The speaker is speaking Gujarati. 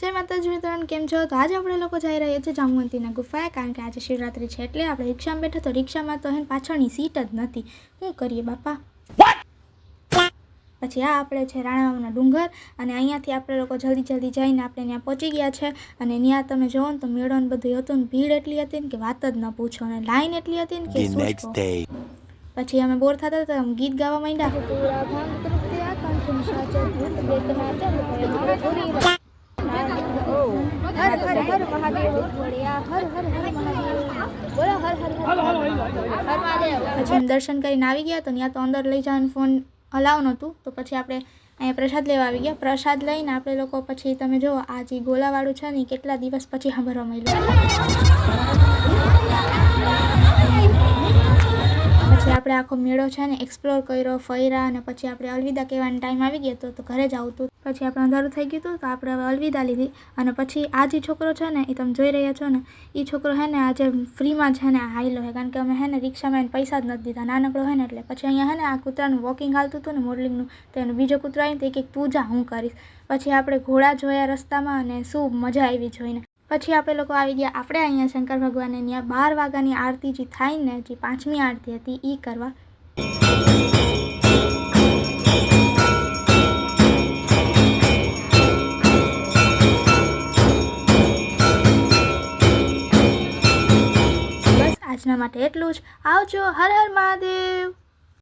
જય માતાજી મિત્રોને કેમ છો? તો આજે આપણે લોકો જઈ રહ્યા છીએ જામવંતીના ગુફાએ, કારણ કે આજે શિવરાત્રી છે એટલે આપણે રિક્ષામાં બેઠા. તો રિક્ષામાં તો પાછળની સીટ જ નથી. શું કરીએ બાપા. પછી આ આપણે છે રાણાવાવના ડુંગર, અને અહીંયાથી આપણે લોકો જલ્દી જઈને આપણે ત્યાં પહોંચી ગયા છે. અને ત્યાં તમે જોવો ને તો મેળો ને બધું હતું ને ભીડ એટલી હતી ને કે વાત જ ન પૂછો, અને લાઈન એટલી હતી ને કે શું કહો. પછી અમે બોર થતા હતા, ગીત ગાવા માંડ્યા. પછી દર્શન કરીને આવી ગયા. તો ત્યાં તો અંદર લઈ જવાનું ફોન અલાવ નહોતું, તો પછી આપણે અહીંયા પ્રસાદ લેવા આવી ગયા. પ્રસાદ લઈને આપણે લોકો પછી તમે જુઓ આ જે ગોલાવાળું છે ને કેટલા દિવસ પછી સાંભળવા મળ્યું. પછી આપણે આખો મેળો છે ને એક્સપ્લોર કર્યો, ફર્યા, અને પછી આપણે અલવિદા કહેવાનો ટાઈમ આવી ગયો તો ઘરે જ આવતું. પછી આપણે અંધારું થઈ ગયું હતું તો આપણે હવે અલવિદા લીધી. અને પછી આ જે છોકરો છે ને એ તમે જોઈ રહ્યા છો ને, એ છોકરો છે ને આજે ફ્રીમાં છે ને હાઈલો છે, કારણ કે અમે છે ને રિક્ષામાં એને પૈસા જ નથી દીધા, નાનકડો છે ને એટલે. પછી અહીંયા છે ને આ કૂતરાનું વોકિંગ હાલતું હતું ને મોડલિંગનું, તો એનો બીજો કૂતરો આવીને તો એક પૂજા હું કરીશ. પછી આપણે ઘોડા જોયા રસ્તામાં, અને શું મજા આવી જોઈને. પછી આપણે લોકો આવી ગયા આપણે અહીંયા શંકર ભગવાનને ત્યાં 12 વાગ્યાની આરતી જે થાય ને, જે 5મી આરતી હતી એ કરવા. બસ આજના માટે એટલું જ. આવજો. હર હર મહાદેવ.